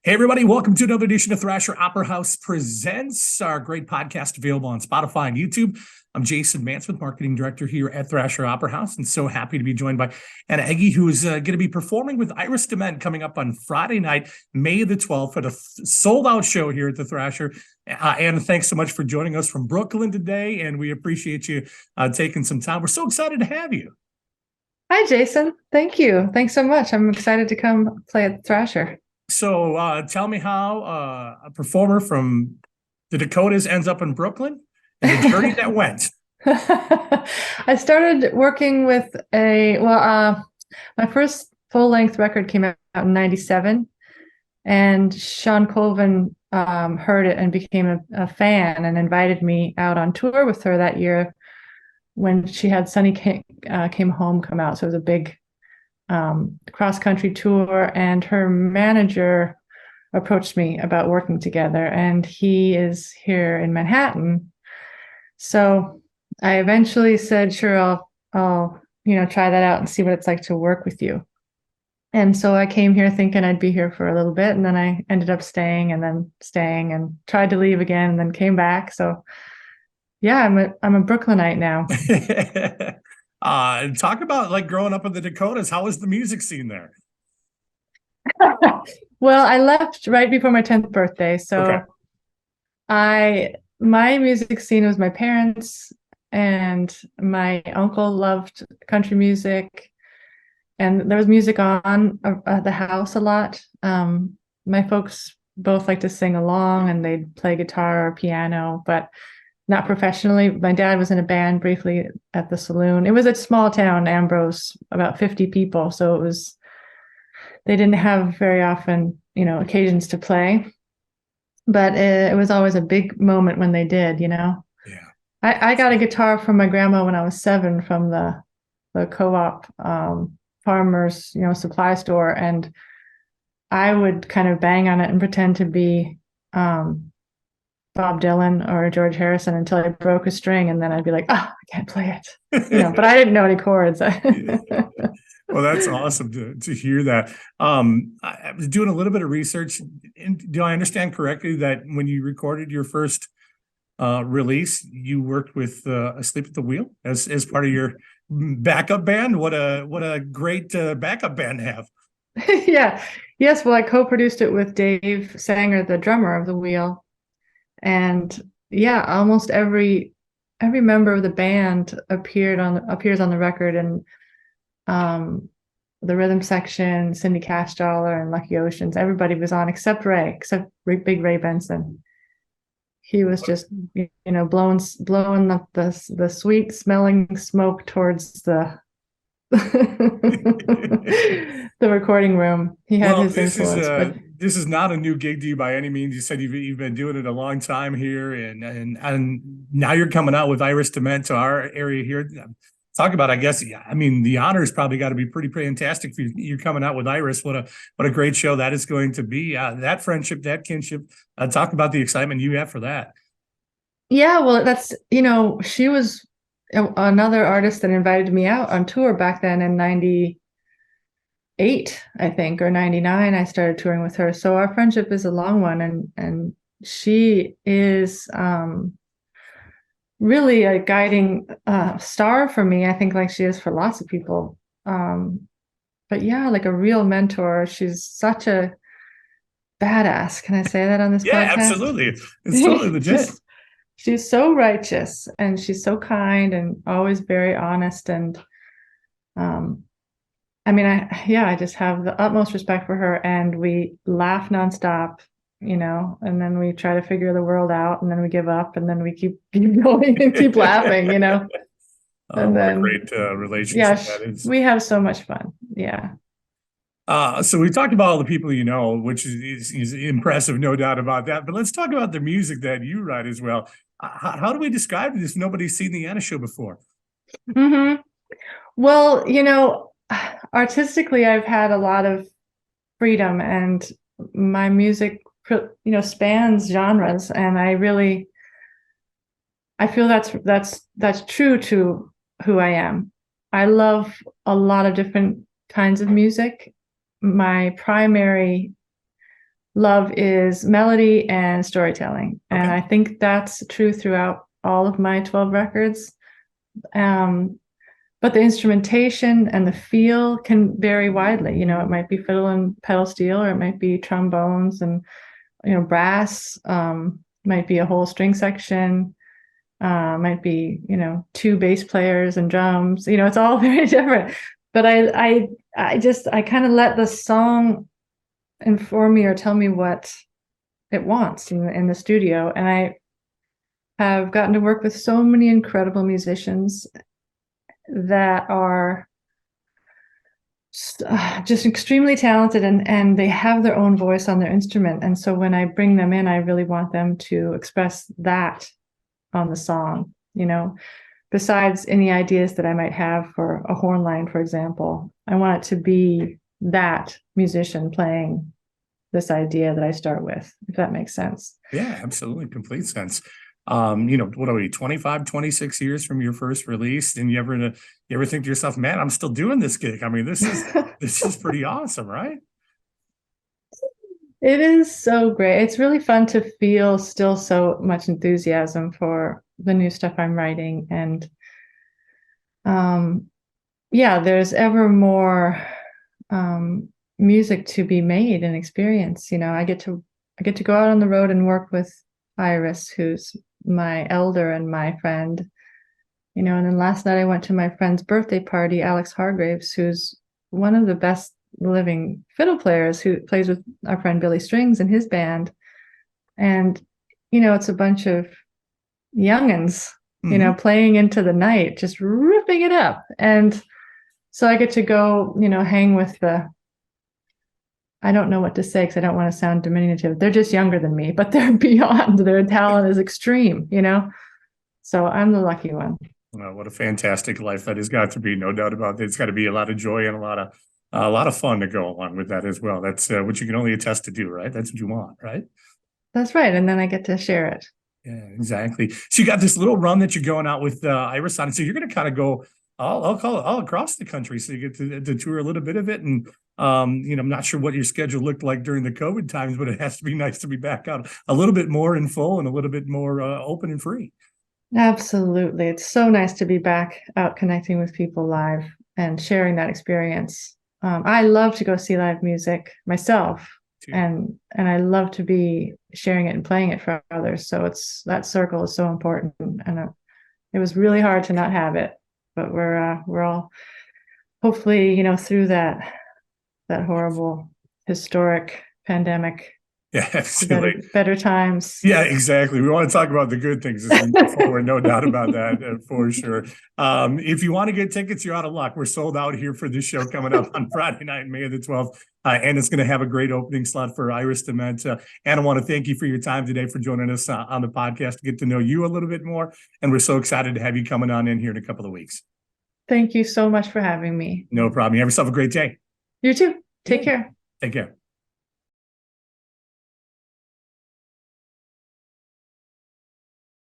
Hey, everybody, welcome to another edition of Thrasher Opera House Presents, our great podcast available on Spotify and YouTube. I'm Jason Mansmith, Marketing Director here at Thrasher Opera House, and so happy to be joined by Egge, who is going to be performing with Iris DeMent coming up on Friday night, May the 12th, at a sold-out show here at the Thrasher. And thanks so much for joining us from Brooklyn today, and we appreciate you taking some time. We're so excited to have you. Hi, Jason. Thank you. Thanks so much. I'm excited to come play at Thrasher. So tell me how a performer from the Dakotas ends up in Brooklyn and the journey that went. I started working with my first full-length record came out in 97, and Sean Colvin heard it and became a fan and invited me out on tour with her that year when she had Sunny Came Home come out. So it was a big cross-country tour, and her manager approached me about working together, and he is here in Manhattan. So I eventually said, sure, I'll try that out and see what it's like to work with you. And so I came here thinking I'd be here for a little bit, and then I ended up staying and tried to leave again and then came back. So yeah, I'm a Brooklynite now. Talk about like growing up in the Dakotas. How was the music scene there? Well, I left right before my 10th birthday. So okay. My music scene was my parents, and my uncle loved country music, and there was music on at the house a lot. My folks both like to sing along, and they'd play guitar or piano, but not professionally. My dad was in a band briefly at the saloon. It was a small town, Ambrose, about 50 people. So they didn't have very often, occasions to play, but it was always a big moment when they did, Yeah. I got a guitar from my grandma when I was 7 from the co-op farmers, supply store. And I would kind of bang on it and pretend to be, Bob Dylan or George Harrison until I broke a string, and then I'd be like, I can't play it. But I didn't know any chords. Well, that's awesome to hear that. I was doing a little bit of research. Do I understand correctly that when you recorded your first release, you worked with Asleep at the Wheel as part of your backup band? What a great backup band to have. Yeah. Yes. Well, I co-produced it with Dave Sanger, the drummer of the Wheel. And yeah, almost every member of the band appears on the record, and the rhythm section, Cindy Cashdollar and Lucky Oceans, everybody was on except Big Ray Benson. He was just blowing the sweet smelling smoke towards the the recording room. He had his influence. This is not a new gig to you by any means. You said you've been doing it a long time here, and now you're coming out with Iris DeMent to our area here. Talk about, I guess, I mean, the honor's probably got to be pretty fantastic for you coming out with Iris. What a great show that is going to be. That friendship, that kinship. Talk about the excitement you have for that. Yeah, well, that's she was another artist that invited me out on tour back then in 98, I think, or 99. I started touring with her. So our friendship is a long one, and she is really a guiding star for me, I think, like she is for lots of people. But yeah, like a real mentor. She's such a badass. Can I say that on this podcast? Yeah, absolutely. It's totally legit. She's so righteous, and she's so kind and always very honest. And I just have the utmost respect for her, and we laugh nonstop, and then we try to figure the world out, and then we give up, and then we keep going and keep laughing, and then what a great relationship that is. We have so much fun. Yeah. So we talked about all the people which is impressive, no doubt about that. But let's talk about the music that you write as well. How do we describe this? Nobody's seen the Anna show before. Mm-hmm. Well, artistically, I've had a lot of freedom, and my music, spans genres, and I feel that's true to who I am. I love a lot of different kinds of music. My primary love is melody and storytelling. Okay. And I think that's true throughout all of my 12 records. But the instrumentation and the feel can vary widely. You know, it might be fiddle and pedal steel, or it might be trombones and, you know, brass, might be a whole string section, might be, you know, 2 bass players and drums. You know, it's all very different. But I kind of let the song inform me or tell me what it wants in the studio. And I have gotten to work with so many incredible musicians that are just extremely talented, and they have their own voice on their instrument. And so when I bring them in, I really want them to express that on the song, you know, besides any ideas that I might have for a horn line, for example. I want it to be that musician playing this idea that I start with, if that makes sense. Yeah, absolutely. Complete sense. You know, what are we, 25, 26 years from your first release? And you ever think to yourself, man, I'm still doing this gig? I mean, this is pretty awesome, right? It is so great. It's really fun to feel still so much enthusiasm for the new stuff I'm writing. And yeah, there's ever more music to be made and experience. You know, I get to go out on the road and work with Iris, who's my elder and my friend. You know, and then last night I went to my friend's birthday party, Alex Hargraves, who's one of the best living fiddle players, who plays with our friend Billy Strings and his band. And, you know, it's a bunch of youngins, you know, playing into the night, just ripping it up. And so I get to go, you know, hang with I don't know what to say because I don't want to sound diminutive. They're just younger than me, but they're beyond. Their talent is extreme, you know? So I'm the lucky one. Well, what a fantastic life that has got to be, no doubt about it. It's got to be a lot of joy and a lot of fun to go along with that as well. That's what you can only attest to do, right? That's what you want, right? That's right. And then I get to share it. Yeah, exactly. So you got this little run that you're going out with Iris on. So you're going to kind of go I'll call it all across the country. So you get to tour a little bit of it. And, you know, I'm not sure what your schedule looked like during the COVID times, but it has to be nice to be back out a little bit more in full and a little bit more open and free. Absolutely. It's so nice to be back out connecting with people live and sharing that experience. I love to go see live music myself, and I love to be sharing it and playing it for others. So that circle is so important, and it was really hard to not have it, but we're all hopefully, you know, through that horrible historic pandemic. Yeah, absolutely. Better times. Yeah, exactly. We want to talk about the good things as we move forward. No doubt about that, for sure. If you want to get tickets, you're out of luck. We're sold out here for this show coming up on Friday night, May the 12th. And it's going to have a great opening slot for Iris DeMent. And I want to thank you for your time today, for joining us on the podcast to get to know you a little bit more. And we're so excited to have you coming on in here in a couple of weeks. Thank you so much for having me. No problem. You have yourself a great day. You too. Take care. Take care.